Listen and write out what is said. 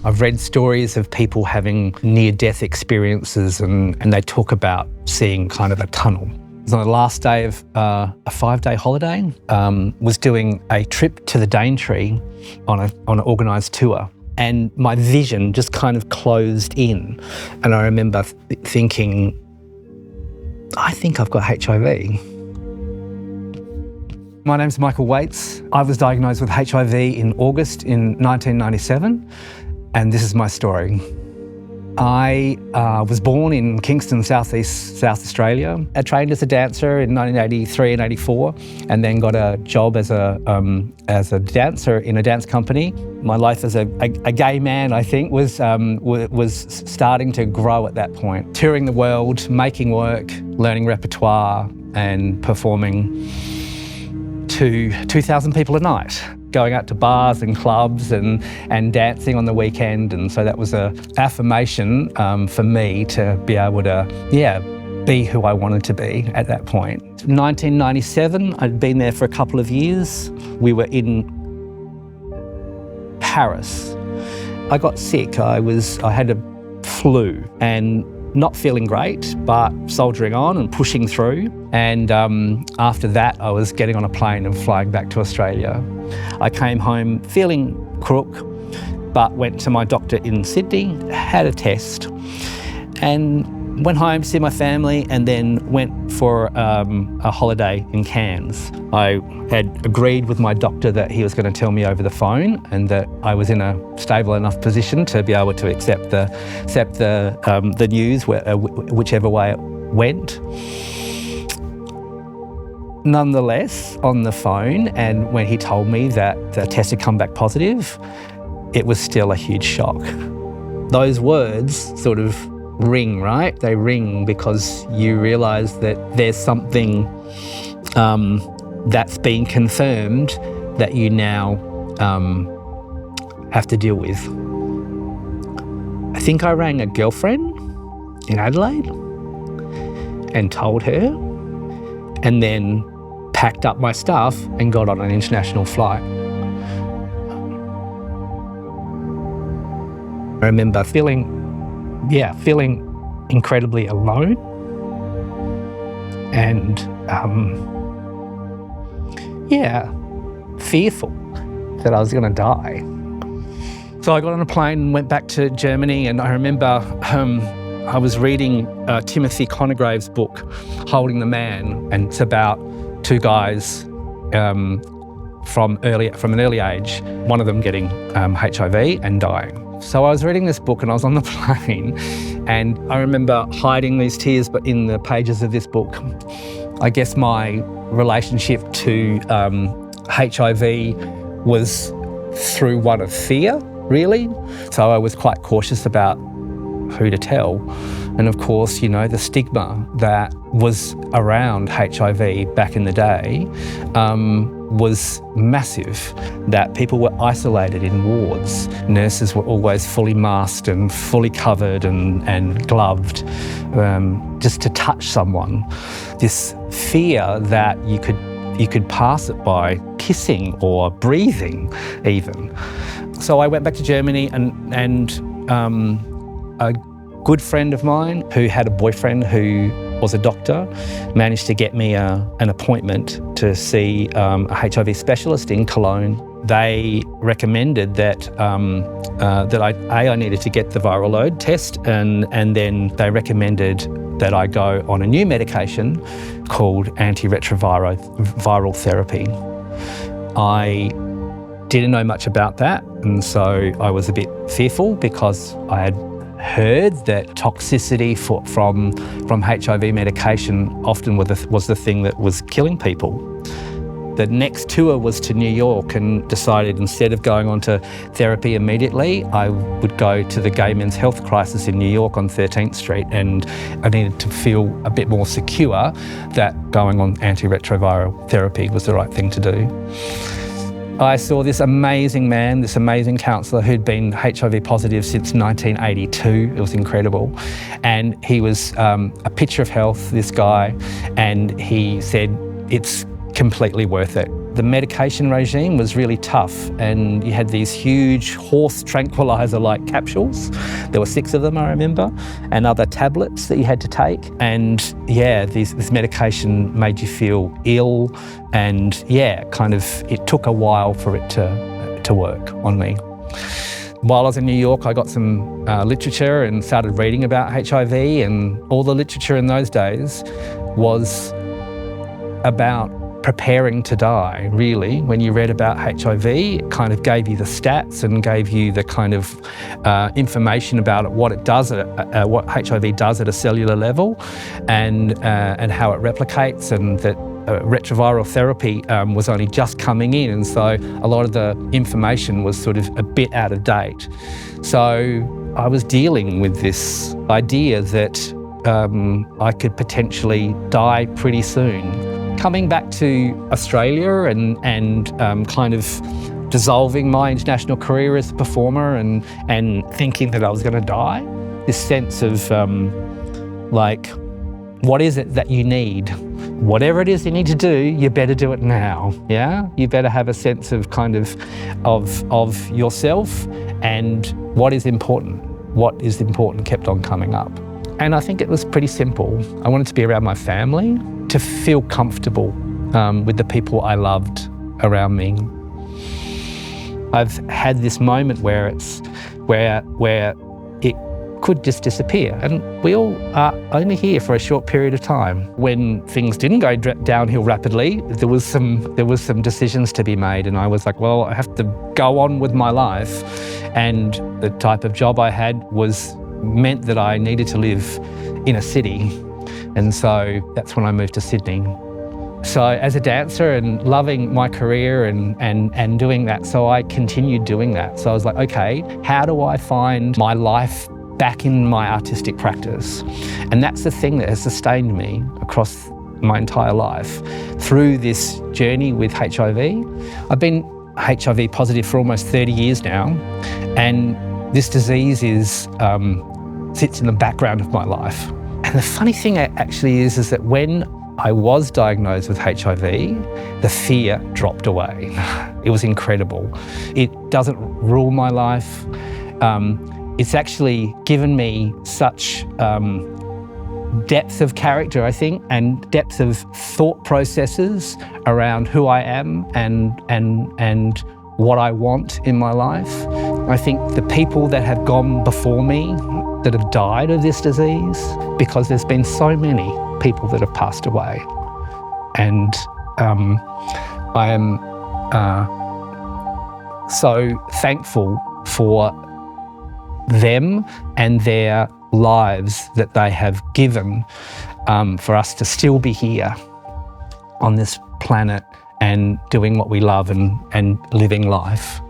I've read stories of people having near-death experiences and they talk about seeing kind of a tunnel. I was on the last day of a 5-day holiday, was doing a trip to the Daintree on an organised tour, and my vision just kind of closed in. And I remember thinking, I think I've got HIV. My name's Michael Waits. I was diagnosed with HIV in August in 1997, and this is my story. I was born in Kingston, South Australia. I trained as a dancer in 1983 and 84, and then got a job as a dancer in a dance company. My life as a gay man, I think, was starting to grow at that point. Touring the world, making work, learning repertoire, and performing to 2,000 people a night, going out to bars and clubs and dancing on the weekend. And so that was an affirmation for me to be able to, be who I wanted to be at that point. 1997, I'd been there for a couple of years. We were in Paris. I got sick. I had a flu and not feeling great, but soldiering on and pushing through. And after that, I was getting on a plane and flying back to Australia. I came home feeling crook, but went to my doctor in Sydney, had a test, and went home to see my family, and then went for a holiday in Cairns. I had agreed with my doctor that he was going to tell me over the phone, and that I was in a stable enough position to be able to accept the news, whichever way it went. Nonetheless, on the phone, and when he told me that the test had come back positive, it was still a huge shock. Those words sort of ring, right? They ring because you realise that there's something that's been confirmed that you now have to deal with. I think I rang a girlfriend in Adelaide and told her, and then packed up my stuff and got on an international flight. I remember feeling incredibly alone and fearful that I was going to die. So I got on a plane and went back to Germany, and I remember I was reading Timothy Conagrave's book, Holding the Man, and it's about two guys from an early age, one of them getting HIV and dying. So I was reading this book and I was on the plane, and I remember hiding these tears but in the pages of this book. I guess my relationship to HIV was through one of fear, really. So I was quite cautious about who to tell. And of course, the stigma that was around HIV back in the day was massive, that people were isolated in wards. Nurses were always fully masked and fully covered and gloved just to touch someone. This fear that you could pass it by kissing or breathing even. So I went back to Germany, and a good friend of mine who had a boyfriend who was a doctor managed to get me an appointment to see a HIV specialist in Cologne. They recommended that I needed to get the viral load test, and then they recommended that I go on a new medication called antiretroviral therapy. I didn't know much about that, and so I was a bit fearful because I had heard that toxicity from HIV medication often was the thing that was killing people. The next tour was to New York, and decided instead of going on to therapy immediately, I would go to the gay men's health crisis in New York on 13th Street, and I needed to feel a bit more secure that going on antiretroviral therapy was the right thing to do. I saw this amazing man, this amazing counsellor who'd been HIV positive since 1982. It was incredible. And he was a picture of health, this guy, and he said, it's completely worth it. the medication regime was really tough, and you had these huge horse tranquilizer-like capsules. There were 6 of them, I remember, and other tablets that you had to take. And yeah, this medication made you feel ill, and yeah, it took a while for it to work on me. While I was in New York, I got some literature and started reading about HIV, and all the literature in those days was about preparing to die, really. When you read about HIV, it kind of gave you the stats and gave you the kind of information about it, what it does, what HIV does at a cellular level, and how it replicates, and that retroviral therapy was only just coming in, and so a lot of the information was sort of a bit out of date. So I was dealing with this idea that I could potentially die pretty soon. Coming back to Australia and kind of dissolving my international career as a performer and thinking that I was going to die, this sense of what is it that you need? Whatever it is you need to do, you better do it now, yeah? You better have a sense of of yourself, and what is important kept on coming up. And I think it was pretty simple. I wanted to be around my family, to feel comfortable with the people I loved around me. I've had this moment where it could just disappear, and we all are only here for a short period of time. When things didn't go downhill rapidly, there was some decisions to be made, and I was like, well, I have to go on with my life, and the type of job I had meant that I needed to live in a city, and so that's when I moved to Sydney. So as a dancer and loving my career and doing that, so I continued doing that. So I was like, okay, how do I find my life back in my artistic practice? And that's the thing that has sustained me across my entire life through this journey with HIV. I've been HIV positive for almost 30 years now, and this disease sits in the background of my life. And the funny thing actually is that when I was diagnosed with HIV, the fear dropped away. It was incredible. It doesn't rule my life. It's actually given me such depth of character, I think, and depth of thought processes around who I am and what I want in my life. I think the people that have gone before me that have died of this disease, because there's been so many people that have passed away. And I am so thankful for them and their lives that they have given for us to still be here on this planet and doing what we love and living life.